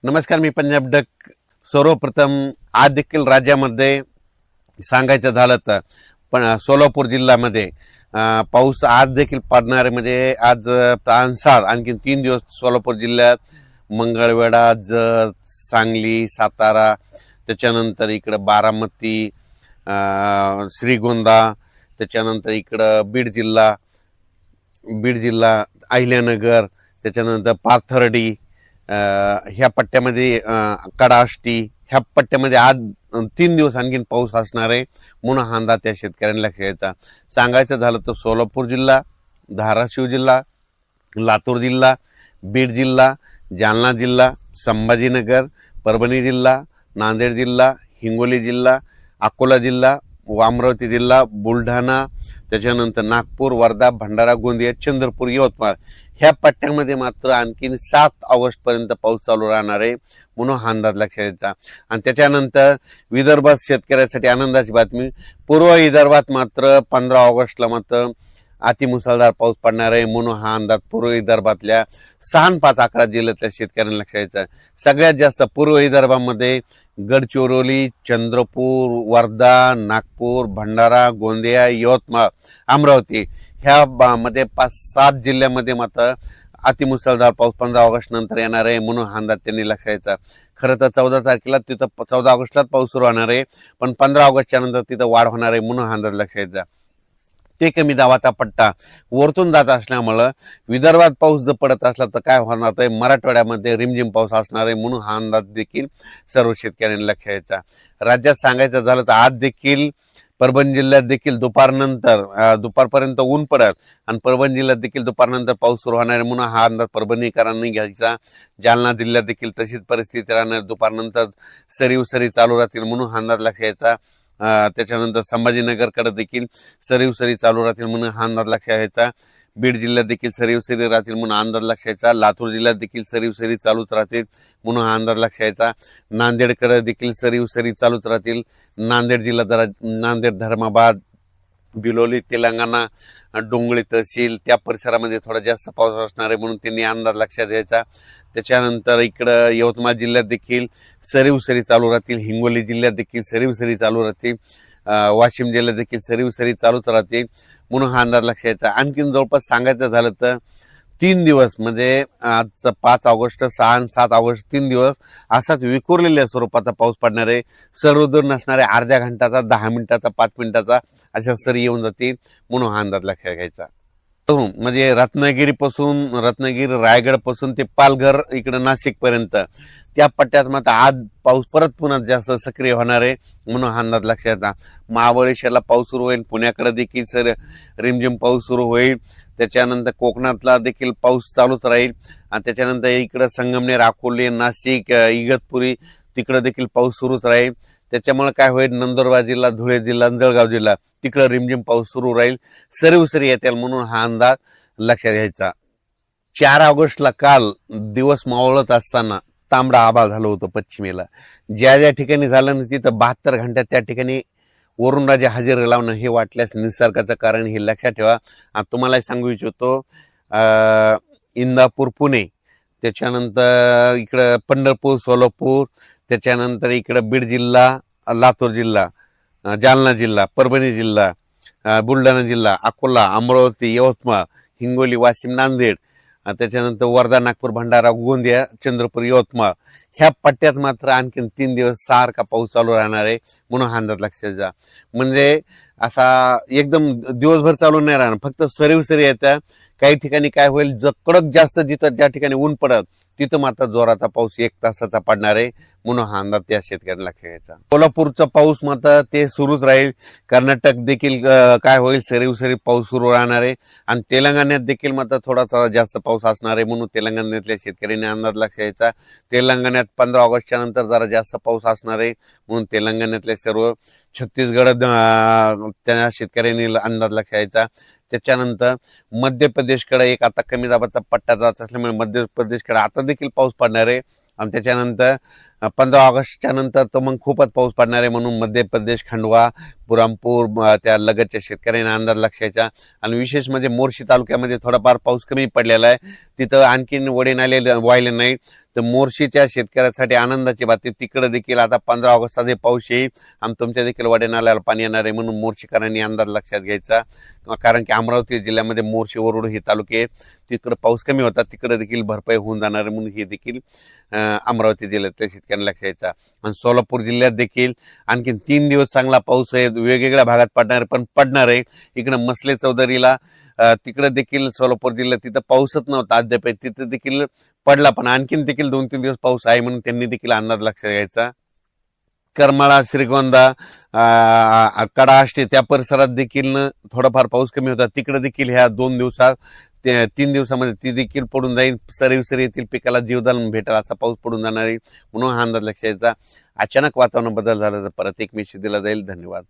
नमस्कार, मी पंजाब डक. सर्वप्रथम आज देखील राज्यामध्ये सांगायचं झालं तर पण सोलापूर जिल्ह्यामध्ये पाऊस आज देखील पडणार आहे. म्हणजे आज तानसार आणखी 3 दिवस सोलापूर जिल्ह्यात मंगळवेढा, जत, सांगली, सातारा, त्याच्यानंतर इकडं बारामती, श्रीगोंदा, त्याच्यानंतर इकडं बीड जिल्हा, अहिल्यानगर, त्याच्यानंतर पाथर्डी, ह्या पट्ट्यामध्ये कडाष्टी, ह्या पट्ट्यामध्ये आज 3 दिवस आणखीन पाऊस असणार आहे म्हणून हा अंदाज त्या शेतकऱ्यांना लक्षात घ्यायचा. सांगायचं झालं तर सोलापूर जिल्हा, धाराशिव जिल्हा, लातूर जिल्हा, बीड जिल्हा, जालना जिल्हा, संभाजीनगर, परभणी जिल्हा, नांदेड जिल्हा, हिंगोली जिल्हा, अकोला जिल्हा, अमरावती जिल्हा, बुलढाणा, त्याच्यानंतर नागपूर, वर्धा, भंडारा, गोंदिया, चंद्रपूर, यवतमाळ, ह्या पट्ट्यामध्ये मात्र आणखीन 7 ऑगस्ट पर्यंत पाऊस चालू राहणार आहे म्हणून हा अंदाज लक्षात घ्यायचा. आणि त्याच्यानंतर विदर्भात शेतकऱ्यासाठी आनंदाची बातमी, पूर्व विदर्भात मात्र 15 ऑगस्टला मात्र अतिमुसळधार पाऊस पडणार आहे म्हणून हा अंदाज पूर्व विदर्भातल्या 6 5 11 जिल्ह्यातल्या शेतकऱ्यांना लक्षात घ्यायचा. सगळ्यात जास्त पूर्व विदर्भामध्ये गडचिरोली, चंद्रपूर, वर्धा, नागपूर, भंडारा, गोंदिया, यवतमाळ, अमरावती ह्या मध्ये 5-7 जिल्ह्यामध्ये मात्र अतिमुसळधार पाऊस 15 ऑगस्ट नंतर येणार आहे म्हणून हा अंदाज त्यांनी लक्षात घ्यायचा. खरं तर 14 तारखेला तिथं 14 ऑगस्टलाच पाऊस सुरू होणार आहे, पण 15 ऑगस्टच्या नंतर तिथं वाढ होणार आहे म्हणून हा अंदाज लक्षात घ्यायचा. ते कमी दाबाचा पट्टा वरतून जात असल्यामुळं विदर्भात पाऊस जर पडत असला तर काय होणार आहे, मराठवाड्यामध्ये रिमझिम पाऊस असणार आहे म्हणून हा अंदाज देखील सर्व शेतकऱ्यांनी लक्षात घ्यायचा. राज्यात सांगायचं झालं तर आज देखील परभणी जिल्ह्यात देखील दुपारपर्यंत ऊन पडेल आणि परभणी जिल्ह्यात देखील दुपारनंतर पाऊस सुरू होणार आहे म्हणून हा अंदाज परभणीकरांनी घ्यायचा. जालना जिल्ह्यात देखील तशीच परिस्थिती राहणार, दुपारनंतर सरी चालू राहतील म्हणून हा अंदाज लक्षात घ्यायचा. त्याच्यानंतर संभाजीनगरकडे देखील सरी चालू राहतील म्हणून हा अंदाज लक्षात घ्यायचा. बीड जिल्ह्यात देखील सरी राहतील म्हणून अंदाज लक्षात घ्यायचा. लातूर जिल्ह्यात देखील सरी चालूच राहतील म्हणून हा अंदाज लक्षात घ्यायचा. नांदेडकडे देखील सरी चालूच राहतील. नांदेड जिल्हा नांदेड, धर्माबाद, बिलोली, तेलंगणा, डोंगळी तहसील त्या परिसरामध्ये थोडा जास्त पाऊस असणार आहे म्हणून त्यांनी अंदाज लक्षात घ्यायचा. त्याच्यानंतर इकडं यवतमाळ जिल्ह्यात देखील सरी चालू राहतील. हिंगोली जिल्ह्यात देखील सरी चालू राहतील. वाशिम जिल्ह्यात देखील सरी चालूच राहतील म्हणून हा अंदाज लक्षात घ्यायचा. आणखीन जवळपास सांगायचं झालं तर 3 दिवस म्हणजे आज 5 ऑगस्ट, 6 आणि 7 ऑगस्ट 3 दिवस असाच विखुरलेल्या स्वरूपाचा पाऊस पडणार आहे. सर्वदूर नसणारे अर्ध्या घंटाचा, 10 मिनिटाचा, 5 मिनिटाचा अशा सरी येऊन जातील म्हणून हा अंदाज लक्षात घ्यायचा. म्हणजे रत्नागिरी, रायगड पासून ते पालघर इकडं नाशिक पर्यंत त्या पट्ट्यात मात्र आज पाऊस पुन्हा जास्त सक्रिय होणार आहे म्हणून हा अंदाज लक्षात घ्यायचा. महाबळेश्वरला पाऊस सुरू होईल, पुण्याकडे देखील रिमझिम पाऊस सुरू होईल. त्याच्यानंतर कोकणातला देखील पाऊस चालूच राहील आणि त्याच्यानंतर इकडं संगमनेर, अकोले, नाशिक, इगतपुरी तिकडं देखील पाऊस सुरूच राहील. त्याच्यामुळे काय होईल, नंदुरबार जिल्हा, धुळे जिल्हा, जळगाव जिल्हा तिकडं रिमझिम पाऊस सुरू राहील, सरी येतील म्हणून हा अंदाज लक्षात घ्यायचा. 4 ऑगस्टला काल दिवस मावळत असताना तांबडा आभाळ झालं होतं पश्चिमेला. ज्या ठिकाणी झालं ना तिथं 72 घंट्यात त्या ठिकाणी वरुणराजे हजेरी लावणं हे वाटल्यास निसर्गाचं कारण हे लक्षात ठेवा. तुम्हाला सांगू इच्छितो, इंदापूर, पुणे, त्याच्यानंतर इकडं पंढरपूर, सोलापूर, त्याच्यानंतर इकडं बीड जिल्हा, लातूर जिल्हा, जालना जिल्हा, परभणी जिल्हा, बुलढाणा जिल्हा, अकोला, अमरावती, यवतमाळ, हिंगोली, वाशिम, नांदेड, त्याच्यानंतर वर्धा, नागपूर, भंडारा, गोंदिया, चंद्रपूर, यवतमाळ ह्या पट्ट्यात मात्र आणखीन 3 दिवस सारखा पाऊस चालू राहणार आहे म्हणून हा अंदाज लक्षात घ्या. म्हणजे असा एकदम दिवसभर चालू नाही राहणार, फक्त सरी येत्या. काही ठिकाणी काय होईल, कडक जास्त ज्या ठिकाणी ऊन पडत तिथं मात्र जोराचा पाऊस 1 तासाचा पडणार आहे म्हणून हा अंदाज त्या शेतकऱ्यांना लक्षात घ्यायचा. कोल्हापूरचा पाऊस मात्र ते सुरूच राहील. कर्नाटक देखील काय होईल, सरी पाऊस सुरू राहणार आहे आणि तेलंगणात देखील मात्र थोडा जास्त पाऊस असणार आहे म्हणून तेलंगणातल्या शेतकऱ्यांनी अंदाज लक्षात घ्यायचा. तेलंगणात 15 ऑगस्टच्या नंतर जरा जास्त पाऊस असणार आहे म्हणून तेलंगणातल्या सर्व छत्तीसगड त्या शेतकऱ्यांनी अंदाज लक्षात घ्यायचा. त्याच्यानंतर मध्य प्रदेशकडे एक आता कमी दाबाचा पट्टा जात असल्यामुळे मध्य प्रदेशकडे आता देखील पाऊस पडणार आहे आणि त्याच्यानंतर 15 ऑगस्टच्या नंतर तो मग खूपच पाऊस पडणार आहे म्हणून मध्य प्रदेश, खंडवा, बुरामपूर त्या लगतच्या शेतकऱ्यांना अंदाज लक्षायचा. आणि विशेष म्हणजे मोर्शी तालुक्यामध्ये थोडाफार पाऊस कमी पडलेला आहे, तिथं आणखीन वडे नाले वाहिले नाही, तर मोर्शीच्या शेतकऱ्यासाठी आनंदाची बातमी, तिकडे देखील आता 15 ऑगस्टला हे पाऊस येईल आणि तुमच्या देखील वडे नाल्याला पाणी येणार आहे, म्हणून मोर्शीकरांनी अंदाज लक्षात घ्यायचा. कारण की अमरावती जिल्ह्यामध्ये मोर्शी वरुड हे तालुके आहेत, तिकडे पाऊस कमी होता, तिकडे देखील भरपाई होऊन जाणार आहे, म्हणून हे देखील अमरावती जिल्ह्यातल्या शेतकऱ्यांना लक्षात घ्यायचा. आणि सोलापूर जिल्ह्यात देखील आणखी 3 दिवस चांगला पाऊस आहे, वेगवेगळ्या भागात पडणार आहे, पण पडणार आहे. इकडे मसले चौधरीला तिकडे देखील सोलापूर जिल्ह्यात तिथं पाऊसच नव्हता अद्याप, तिथे देखील पडला, पण आणखीन देखील 2-3 दिवस पाऊस आहे, म्हणून त्यांनी देखील अंदाज लक्षात घ्यायचा. करमाळा, श्रीगोंदा, कडा, आष्टी त्या परिसरात देखील थोडाफार पाऊस कमी होता, तिकडे देखील ह्या 2 दिवसात 3 दिवसामध्ये ती देखील पडून जाईल. सरीसरी येथील पिकाला जीवदान भेटेल असा पाऊस पडून जाणार आहे, म्हणून हा अंदाज लक्षात घ्यायचा. अचानक वातावरण बदल झाला तर परत एक मेसेज दिला जाईल. धन्यवाद.